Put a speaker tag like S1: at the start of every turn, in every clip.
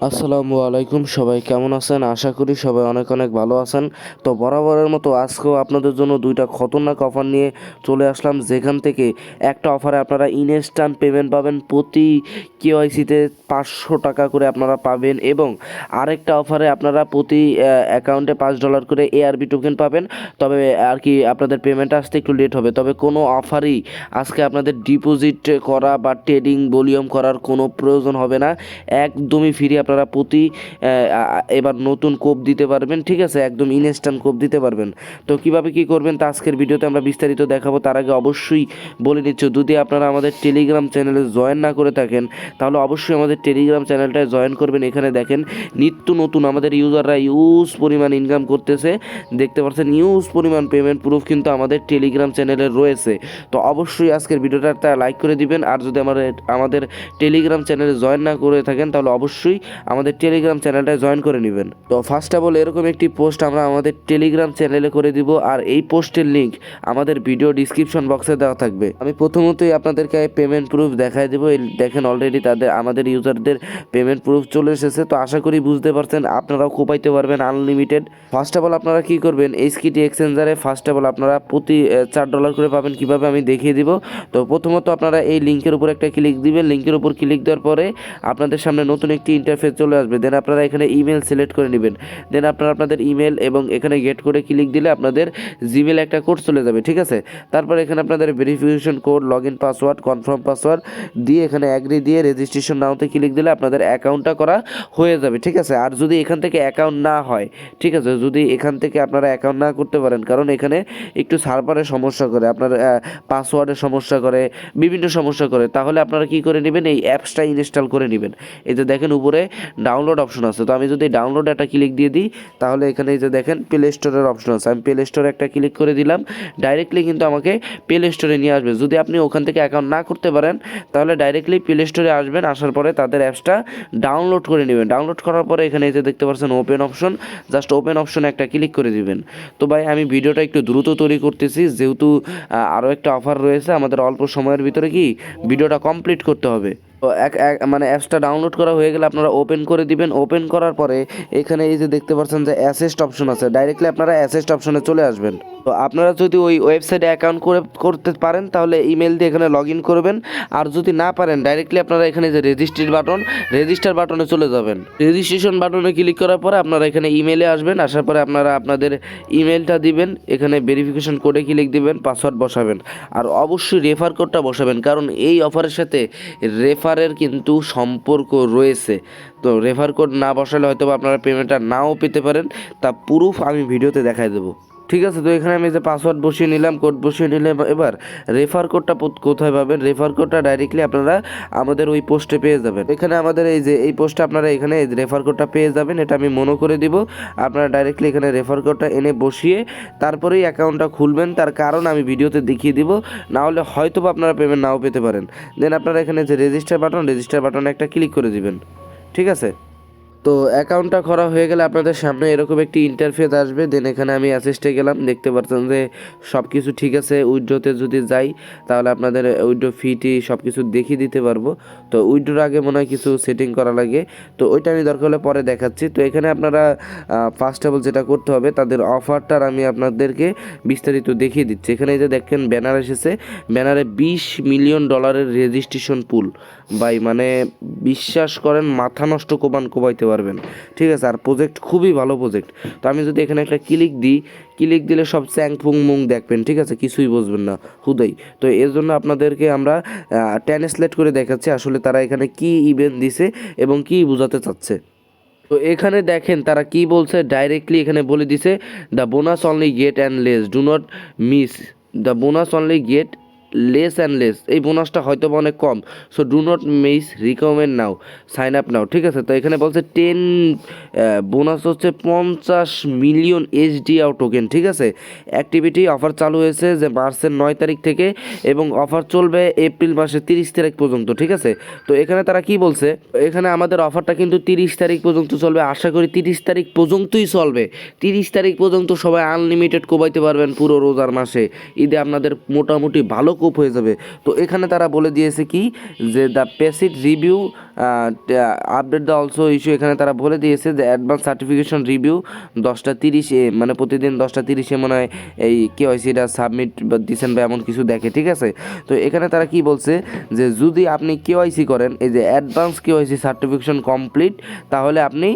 S1: আসসালামু আলাইকুম, সবাই কেমন আছেন? আশা করি সবাই অনেক অনেক ভালো আছেন। তো বরাবরের মতো আজকেও আপনাদের জন্য দুইটা খতরনাক অফার নিয়ে চলে আসলাম, যেখান থেকে একটা অফারে আপনারা ইনস্ট্যান্ট পেমেন্ট পাবেন, প্রতি কেওয়াইসিতে 500 টাকা করে আপনারা পাবেন, এবং আরেকটা অফারে আপনারা প্রতি অ্যাকাউন্টে $5 করে এআরবি টোকেন পাবেন। তবে আর কি আপনাদের পেমেন্ট আসতে একটু লেট হবে, তবে কোনো অফারই আজকে আপনাদের ডিপোজিট করা বা ট্রেডিং ভলিউম করার কোনো প্রয়োজন হবে না, একদমই ফ্রি। আপনারা প্রতি এবার নতুন কোপ দিতে পারবেন, ঠিক আছে, একদম ইনস্ট্যান্ট কোপ দিতে পারবেন। তো কিভাবে কি করবেন তা আজকের ভিডিওতে আমরা বিস্তারিত দেখাবো। তার আগে অবশ্যই বলে নিচ্ছি, যদি আপনারা আমাদের টেলিগ্রাম চ্যানেলে জয়েন না করে থাকেন তাহলে অবশ্যই আমাদের টেলিগ্রাম চ্যানেলটায় জয়েন করবেন। এখানে দেখেন নিত্য নতুন আমাদের ইউজাররা ইউজ পরিমাণ ইনকাম করতেছে, দেখতে পাচ্ছেন ইউজ পরিমাণ পেমেন্ট প্রুফ কিন্তু আমাদের টেলিগ্রাম চ্যানেলে রয়েছে। তো অবশ্যই আজকের ভিডিওটা লাইক করে দিবেন, আর যদি আমাদের টেলিগ্রাম চ্যানেলে জয়েন না করে থাকেন তাহলে অবশ্যই আমাদের টেলিগ্রাম চ্যানেলটায় জয়েন করে নেবেন। তো ফার্স্ট অফ অল এরকম একটি পোস্ট আমরা আমাদের টেলিগ্রাম চ্যানেলে করে দিব, আর এই পোস্টের লিঙ্ক আমাদের ভিডিও ডিসক্রিপশন বক্সে দেওয়া থাকবে। আমি প্রথমতই আপনাদেরকে পেমেন্ট প্রুফ দেখায় দেবো। দেখেন অলরেডি আমাদের ইউজারদের পেমেন্ট প্রুফ চলে এসেছে। তো আশা করি বুঝতে পারছেন, আপনারাও কোপাইতে পারবেন আনলিমিটেড। ফার্স্ট অফ অল আপনারা কী করবেন, এইচকিটি এক্সচেঞ্জারে ফার্স্ট অফ অল আপনারা প্রতি $4 করে পাবেন। কীভাবে আমি দেখিয়ে দিব। তো প্রথমত আপনারা এই লিঙ্কের উপর একটা ক্লিক দিবেন। লিঙ্কের উপর ক্লিক দেওয়ার পরে আপনাদের সামনে নতুন একটি ইন্টারফেস চলে আসবে। দেন আপনারা এখানে ইমেল সিলেক্ট করে নেবেন। দেন আপনারা আপনাদের ইমেল এবং এখানে গেট করে ক্লিক দিলে আপনাদের জিমেল একটা কোড চলে যাবে, ঠিক আছে। তারপর এখানে আপনাদের verification code, log in password, confirm password দিয়ে এখানে অ্যাগ্রি দিয়ে রেজিস্ট্রেশন নাওতে ক্লিক দিলে আপনাদের অ্যাকাউন্টটা করা হয়ে যাবে, ঠিক আছে। আর যদি এখান থেকে অ্যাকাউন্ট না হয়, ঠিক আছে, যদি এখান থেকে আপনারা অ্যাকাউন্ট না করতে পারেন, কারণ এখানে একটু সার্ভারের সমস্যা করে, আপনার পাসওয়ার্ডের সমস্যা করে, বিভিন্ন সমস্যা করে, তাহলে আপনারা কি করে নেবেন, এই অ্যাপসটা ইনস্টল করে নেবেন। এই যে দেখেন উপরে ডাউনলোড অপশন আছে। তো আমি যদি ডাউনলোড একটা ক্লিক দিয়ে দিই তাহলে এখানে এই যে দেখেন প্লে স্টোরের অপশন আছে। আমি প্লে স্টোরে একটা ক্লিক করে দিলাম, ডাইরেক্টলি কিন্তু আমাকে প্লে স্টোরে নিয়ে আসবে। যদি আপনি ওখান থেকে অ্যাকাউন্ট না করতে পারেন তাহলে ডাইরেক্টলি প্লে স্টোরে আসবেন, আসার পরে তাদের অ্যাপসটা ডাউনলোড করে নেবেন। ডাউনলোড করার পরে এখানে এই যে দেখতে পাচ্ছেন ওপেন অপশন, জাস্ট ওপেন অপশনে একটা ক্লিক করে দিবেন। তো ভাই আমি ভিডিওটা একটু দ্রুত তৈরি করতেছি, যেহেতু আরও একটা অফার রয়েছে, আমাদের অল্প সময়ের ভিতরে কি ভিডিওটা কমপ্লিট করতে হবে। তো মানে অ্যাপসটা ডাউনলোড করা হয়ে গেলে আপনারা ওপেন করে দিবেন। ওপেন করার পরে এখানে এই যে দেখতে পাচ্ছেন যে অ্যাসেস্ট অপশন আছে, ডাইরেক্টলি আপনারা অ্যাসেস্ট অপশনে চলে আসবেন। তো আপনারা যদি ওই ওয়েবসাইটে অ্যাকাউন্ট করতে পারেন তাহলে ইমেল দিয়ে এখানে লগ ইন করবেন, আর যদি না পারেন ডাইরেক্টলি আপনারা এখানে যে রেজিস্টার বাটনে চলে যাবেন। রেজিস্ট্রেশন বাটনে ক্লিক করার পরে আপনারা এখানে ইমেলে আসবেন। আসার পরে আপনারা আপনাদের ইমেলটা দিবেন, এখানে ভেরিফিকেশন কোডে ক্লিক দিবেন, পাসওয়ার্ড বসাবেন, আর অবশ্যই রেফার কোডটা বসাবেন, কারণ এই অফারের সাথে রেফারের কিন্তু সম্পর্ক রয়েছে। তো রেফার কোড না বসালে হয়তো আপনারা পেমেন্টটা নাও পেতে পারেন, তা প্রুফ আমি ভিডিওতে দেখাই দেবো, ঠিক আছে। তো এখানে আমি যে পাসওয়ার্ড বসিয়ে নিলাম, কোড বসিয়ে নিলাম। এবার রেফার কোডটা কোথায় পাবেন? রেফার কোডটা ডাইরেক্টলি আপনারা আমাদের ওই পোস্টে পেয়ে যাবেন। এখানে আমাদের এই যে এই পোস্টে আপনারা এখানে রেফার কোডটা পেয়ে যাবেন, এটা আমি মনে করে দিব। আপনারা ডাইরেক্টলি এখানে রেফার কোডটা এনে বসিয়ে তারপরেই অ্যাকাউন্টটা খুলবেন, তার কারণ আমি ভিডিওতে দেখিয়ে দিব, না হলে হয়তো বা আপনারা পেমেন্ট নাও পেতে পারেন। দেন আপনারা এখানে যে রেজিস্টার বাটনে একটা ক্লিক করে দিবেন, ঠিক আছে। তো অ্যাকাউন্টটা করা হয়ে গেলে আপনাদের সামনে এরকম একটি ইন্টারফেস আসবে। দেন এখানে আমি অ্যাসিস্টে গেলাম, দেখতে পাচ্ছেন যে সব কিছু ঠিক আছে। উইথড্রোতে যদি যাই তাহলে আপনাদের উইথড্রো ফিটি সব কিছু দেখিয়ে দিতে পারবো। তো উইথড্রোর আগে মনে হয় কিছু সেটিং করা লাগে, তো ওইটা আমি দরকার হলে পরে দেখাচ্ছি। তো এখানে আপনারা ফার্স্ট অফ অল যেটা করতে হবে, তাদের অফারটার আমি আপনাদেরকে বিস্তারিত দেখিয়ে দিচ্ছি। এখানে যে দেখেন ব্যানার এসেছে, ব্যানারে $20 মিলিয়ন রেজিস্ট্রেশন পুল। ভাই মানে বিশ্বাস করেন মাথা নষ্ট কোবাইতে পারবেন, ঠিক আছে। আর প্রজেক্ট খুবই ভালো প্রজেক্ট। তো আমি যদি এখানে একটা ক্লিক দিলে সব চ্যাং ফুং মুং দেখবেন, ঠিক আছে, কিছুই বুঝবেন না হুদাই। তো এর জন্য আপনাদেরকে আমরা ট্রান্সলেট করে দেখাচ্ছি আসলে তারা এখানে কি ইভেন্ট দিছে এবং কি বোঝাতে চাচ্ছে। তো এখানে দেখেন তারা কি বলছে, ডাইরেক্টলি এখানে বলে দিছে, the bonus only get and less, do not miss the bonus only get less and less. এই বোনাসটা হয়তো অনেক কম, so do not miss, recommend now, sign up now, ঠিক আছে। তো এখানে বলছে 10 বোনাস হচ্ছে 50 মিলিয়ন এইচডিআর টোকেন, ঠিক আছে। অ্যাক্টিভিটি অফার চালু হয়েছে যে মার্চের 9 তারিখ থেকে, এবং অফার চলবে এপ্রিল মাসের 30 তারিখ পর্যন্ত, ঠিক আছে। তো এখানে তারা কি বলছে, এখানে আমাদের অফারটা কিন্তু 30 তারিখ পর্যন্ত চলবে। আশা করি 30 তারিখ পর্যন্তই চলবে। 30 তারিখ পর্যন্ত সবাই আনলিমিটেড কোবাইতে পারবেন পুরো রোজার মাসে। ঈদে আপনাদের মোটামুটি ভালো মূল্যকুপ হয়ে যাবে। তো এখানে তারা বলে দিয়েছে কি যে the paced review update the also issue, এখানে তারা বলে দিয়েছে যে অ্যাডভান্স সার্টিফিকেশন রিভিউ 10:30 মানে প্রতিদিন 10:30 মনে হয় এই কেওয়াইসিটা সাবমিট দিচ্ছেন বা এমন কিছু দেখে, ঠিক আছে। তো এখানে তারা কি বলছে যে যদি আপনি কেওয়াইসি করেন, এই যে অ্যাডভান্স কেওয়াইসি সার্টিফিকেশন কমপ্লিট, তাহলে আপনি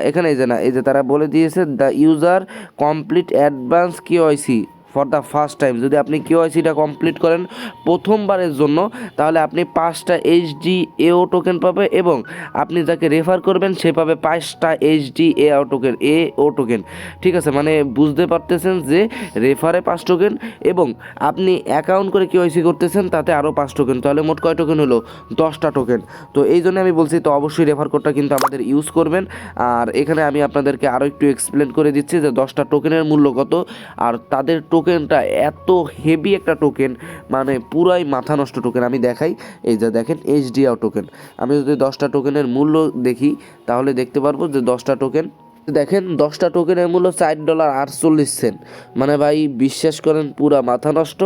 S1: এখানে এই যে তারা বলে দিয়েছে the user complete advance KYC for the first time, যদি আপনি কেওয়াইসিটা কমপ্লিট করেন প্রথমবারের জন্য, তাহলে আপনি 5টা HDAO টোকেন পাবে এবং আপনি যাকে রেফার করবেন সে পাবে 5টা HDAO টোকেন, ঠিক আছে। মানে বুঝতে পারতেছেন যে রেফারে 5 টোকেন এবং আপনি অ্যাকাউন্ট করে কেওয়াইসি করতেছেন তাতে আরও 5 টোকেন, তাহলে মোট কয় টোকেন হলো? 10টা টোকেন। তো এই জন্য আমি বলছি তো অবশ্যই রেফার কোডটা কিন্তু আমাদের ইউজ করবেন। আর এখানে আমি আপনাদেরকে আরও একটু এক্সপ্লেন করে দিচ্ছি যে 10টা টোকেনের মূল্য কত, আর তাদের টোকেনটা এত হেভি একটা টোকেন, মানে পুরাই মাথা নষ্ট টোকেন। আমি দেখাই, এই যে দেখেন HDAO টোকেন, আমি যদি 10টা টোকেনের মূল্য দেখি তাহলে দেখতে পারবো যে 10টা টোকেন, দেখেন 10টা টোকেনের মূল্য $4.48, মানে ভাই বিশ্বাস করেন পুরা মাথা নষ্ট।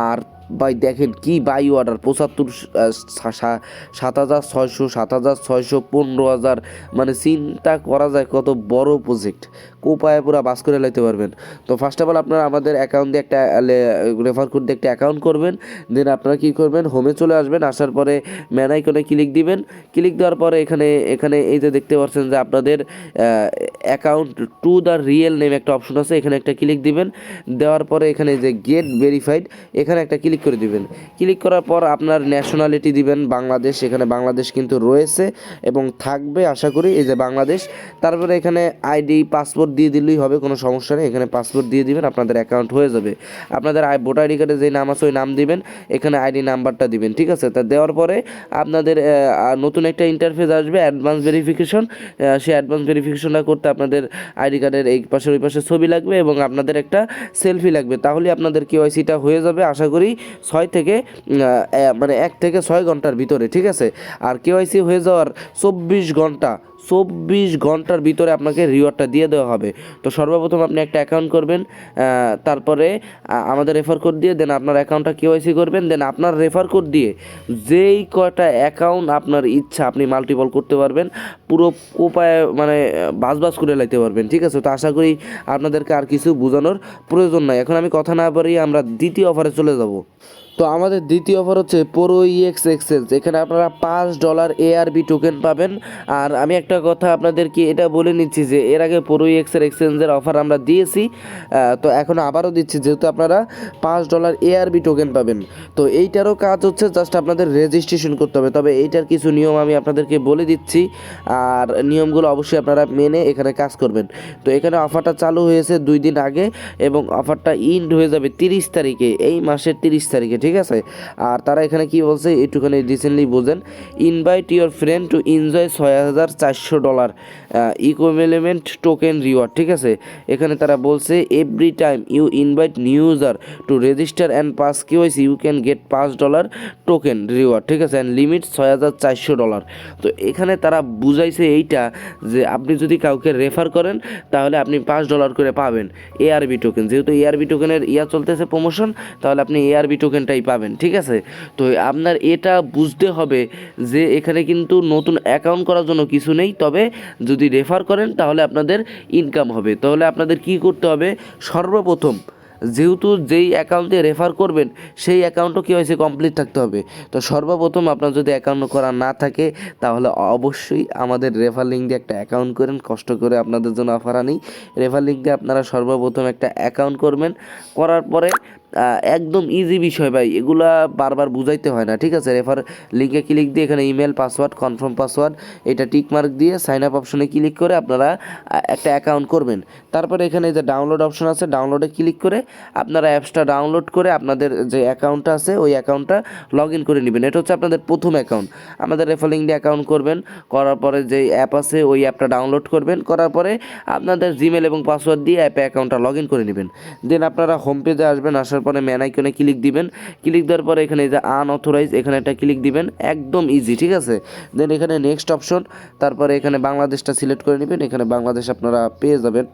S1: আর ভাই দেখেন কি বাই অর্ডার 7,600 15,000, মানে চিন্তা করা যায় কত বড় প্রজেক্ট, কোপায় পুরা বাস করে লাইতে পারবেন। তো ফার্স্ট অফ অল আপনারা আমাদের অ্যাকাউন্ট দিয়ে একটা রেফার কোড দিয়ে একটা অ্যাকাউন্ট করবেন, দেন আপনারা কী করবেন, হোমে চলে আসবেন, আসার পরে ম্যান আইকনে ক্লিক দিবেন, ক্লিক দেওয়ার পরে এখানে এই যে দেখতে পাচ্ছেন যে আপনাদের account to the real name একটা অপশন আছে, এখানে একটা ক্লিক দিবেন, দেওয়ার পরে এখানে যে গেট ভেরিফাইড এখানে একটা ক্লিক করে দিবেন। ক্লিক করার পর আপনার ন্যাশনালিটি দিবেন বাংলাদেশ, এখানে বাংলাদেশ কিন্তু রয়েছে এবং থাকবে আশা করি, এই যে বাংলাদেশ। তারপরে এখানে আইডি পাসপোর্ট দিয়ে দিলেই হবে, কোনো সমস্যা নেই, এখানে পাসপোর্ট দিয়ে দিবেন, আপনাদের অ্যাকাউন্ট হয়ে যাবে। আপনাদের ভোটার আইডি কার্ডে যে নাম আছে ওই নাম দিবেন, এখানে আইডি নাম্বারটা দিবেন, ঠিক আছে। তা দেওয়ার পরে আপনাদের নতুন একটা ইন্টারফেস আসবে অ্যাডভান্স ভেরিফিকেশন, সেই অ্যাডভান্স ভেরিফিকেশনটা করতে আপনাদের আইডি কার্ডের এই পাশে ওই পাশে ছবি লাগবে এবং আপনাদের একটা সেলফি লাগবে, তাহলে আপনাদের কেওয়াইসিটা হয়ে যাবে আশা করি 1 থেকে 6 ঘন্টার ভিতরে, ঠিক আছে। আর কেওয়াইসি হয়ে যাওয়ার 24 ঘন্টার ভিতরে আপনাকে রিওয়ার্ডটা দিয়ে দেওয়া হবে। তো সর্বপ্রথম আপনি একটা অ্যাকাউন্ট করবেন, তারপরে আমাদের রেফার কোড দিয়ে দেন আপনার অ্যাকাউন্টটা কেওয়াইসি করবেন, দেন আপনার রেফার কোড দিয়ে যেই কয়টা অ্যাকাউন্ট আপনার ইচ্ছা আপনি মাল্টিপল করতে পারবেন, পুরো কোপায় মানে বাস করে লাইতে পারবেন, ঠিক আছে। তো আশা করি আপনাদেরকে আর কিছু বোঝানোর প্রয়োজন নাই। এখন আমি কথা না বাড়িয়ে আমরা দ্বিতীয় অফারে চলে যাব। তো আমাদের দ্বিতীয় অফার হচ্ছে ProEx এক্সচেঞ্জ, এখানে আপনারা $5 ARB টোকেন পাবেন। আর আমি একটা কথা আপনাদেরকে এটা বলে নিচ্ছি যে এর আগে ProEx এক্সচেঞ্জের অফার আমরা দিয়েছি, তো এখন আবারও দিচ্ছি, যেহেতু আপনারা $5 ARB টোকেন পাবেন। তো এইটারও কাজ হচ্ছে জাস্ট আপনাদের রেজিস্ট্রেশন করতে হবে, তবে এইটার কিছু নিয়ম আমি আপনাদেরকে বলে দিচ্ছি, আর নিয়মগুলো অবশ্যই আপনারা মেনে এখানে কাজ করবেন। তো এখানে অফারটা চালু হয়েছে 2 দিন আগে এবং অফারটা ইন্ড হয়ে যাবে 30 তারিখে, এই মাসের 30 তারিখে, ঠিক আছে। আর তারা এখানে কি বলছে একটুখানি রিসেন্টলি বোঝেন, invite your friend to enjoy $6,400 equivalent token reward, ঠিক আছে। এখানে তারা বলছে every time you invite new user to register and pass KYC you can get $5 token reward, ঠিক আছে, অ্যান্ড লিমিট $6,400। তো এখানে তারা বুঝাইছে এইটা যে আপনি যদি কাউকে রেফার করেন তাহলে আপনি $5 করে পাবেন ARB টোকেন, যেহেতু ARB টোকেনের চলতেছে প্রমোশন, তাহলে আপনি ARB টোকেনটাই পাবেন, ঠিক আছে। তো আপনার এটা বুঝতে হবে যে এখানে কিন্তু নতুন অ্যাকাউন্ট করার জন্য কিছু নেই, তবে যদি রেফার করেন তাহলে আপনাদের ইনকাম হবে। তাহলে আপনাদের কি করতে হবে, সর্বপ্রথম যেহেতু যেই অ্যাকাউন্টে রেফার করবেন সেই অ্যাকাউন্টও কেওয়াইসি কমপ্লিট থাকতে হবে। তো সর্বপ্রথম আপনার যদি অ্যাকাউন্ট করা না থাকে তাহলে অবশ্যই আমাদের রেফার লিঙ্ক দিয়ে একটা অ্যাকাউন্ট করেন, কষ্ট করে আপনাদের জন্য অফার আনি। রেফার লিঙ্ক দিয়ে আপনারা সর্বপ্রথম একটা অ্যাকাউন্ট করবেন, করার পরে একদম ইজি বিষয় ভাই, এগুলা বারবার বুঝাইতে হয় না, ঠিক আছে। রেফার লিঙ্কে ক্লিক দিয়ে এখানে ইমেল পাসওয়ার্ড কনফার্ম পাসওয়ার্ড এটা টিক মার্ক দিয়ে সাইন আপ অপশনে ক্লিক করে আপনারা একটা অ্যাকাউন্ট করবেন। তারপরে এখানে যে ডাউনলোড অপশন আছে, ডাউনলোডে ক্লিক করে আপনারা অ্যাপসটা ডাউনলোড করে আপনাদের যে অ্যাকাউন্টটা আছে ওই অ্যাকাউন্টটা লগ ইন করে নেবেন। এটা হচ্ছে আপনাদের প্রথম অ্যাকাউন্ট। আমাদের রেফার লিঙ্ক দিয়ে অ্যাকাউন্ট করবেন, করার পরে যে অ্যাপ আছে ওই অ্যাপটা ডাউনলোড করবেন, করার পরে আপনাদের জিমেল এবং পাসওয়ার্ড দিয়ে অ্যাপে অ্যাকাউন্টটা লগ ইন করে নেবেন। দেন আপনারা হোম পেজে আসবেন, আসার পরে ম্যান আইকনে ক্লিক দিবেন, ক্লিক দেওয়ার পরে এখানে যে আনঅথরাইজ এখানে একটা ক্লিক দিবেন, একদম ইজি, ঠিক আছে। দেন এখানে নেক্সট অপশন, তারপরে এখানে বাংলাদেশটা সিলেক্ট করে নেবেন, এখানে বাংলাদেশ আপনারা পেয়ে যাবেন।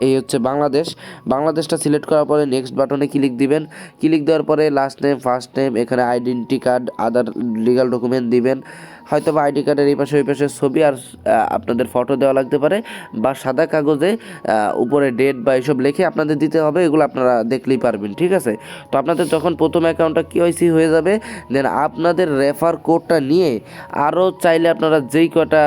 S1: এই হচ্ছে বাংলাদেশ। বাংলাদেশটা সিলেক্ট করার পরে নেক্সট বাটনে ক্লিক দিবেন। ক্লিক দেওয়ার পরে লাস্ট নেম, ফার্স্ট নেম, এখানে আইডেন্টি কার্ড, আদার লিগাল ডকুমেন্ট দিবেন। হয়তো বা আইডি কার্ডের এই পাশে ওই পাশে ছবি আর আপনাদের ফটো দেওয়া লাগতে পারে, বা সাদা কাগজে উপরে ডেট বা এইসব লিখে আপনাদের দিতে হবে। এগুলো আপনারা দেখলেই পারবেন, ঠিক আছে। তো আপনাদের যখন প্রথম অ্যাকাউন্টটা কেওয়াইসি হয়ে যাবে, দেন আপনাদের রেফার কোডটা নিয়ে আরও চাইলে আপনারা যেই কটা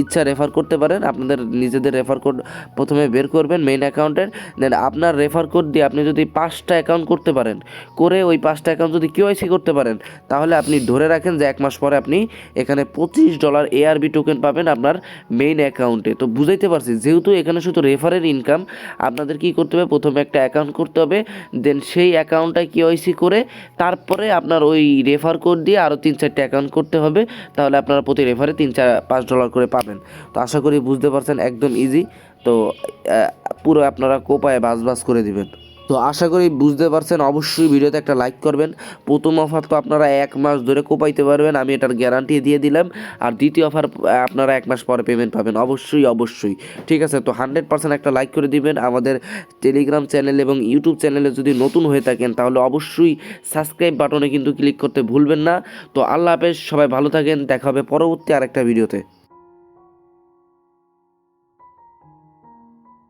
S1: ইচ্ছা রেফার করতে পারেন। আপনাদের নিজেদের রেফার কোড প্রথমে বের করবেন মেইন অ্যাকাউন্টের, দেন আপনার রেফার কোড দিয়ে আপনি যদি 5টা অ্যাকাউন্ট করতে পারেন, করে ওই 5টা অ্যাকাউন্ট যদি কেওয়াইসি করতে পারেন, তাহলে আপনি ধরে রাখেন যে 1 মাস পরে আপনি এখানে $25 ARB টোকেন পাবেন আপনার মেইন অ্যাকাউন্টে। তো বুঝাইতে পারছি, যেহেতু এখানে শুধু রেফারের ইনকাম, আপনাদের কি করতে হবে, প্রথমে একটা অ্যাকাউন্ট করতে হবে, দেন সেই অ্যাকাউন্টটা কেওয়াইসি করে তারপরে আপনার ওই রেফার কোড দিয়ে আরও 3-4টা অ্যাকাউন্ট করতে হবে। তাহলে আপনারা প্রতি রেফারে $3-5 করে পাবেন। তো আশা করি বুঝতে পারছেন, একদম ইজি। তো পুরো আপনারা কোপায় বাস করে দিবেন। তো আশা করি বুঝতে পারছেন। অবশ্যই ভিডিওতে একটা লাইক করবেন। প্রথম অফার তো আপনারা 1 মাস ধরে কোপাইতে পারবেন, আমি এটার গ্যারান্টি দিয়ে দিলাম। আর দ্বিতীয় অফার আপনারা 1 মাস পরে পেমেন্ট পাবেন, অবশ্যই। ঠিক আছে, তো 100% একটা লাইক করে দিবেন। আমাদের টেলিগ্রাম চ্যানেল এবং ইউটিউব চ্যানেলে যদি নতুন হয়ে থাকেন, তাহলে অবশ্যই সাবস্ক্রাইব বাটনে কিন্তু ক্লিক করতে ভুলবেন না। তো আল্লাহ হাফেজ, সবাই ভালো থাকেন, দেখা হবে পরবর্তী আরেকটা ভিডিওতে।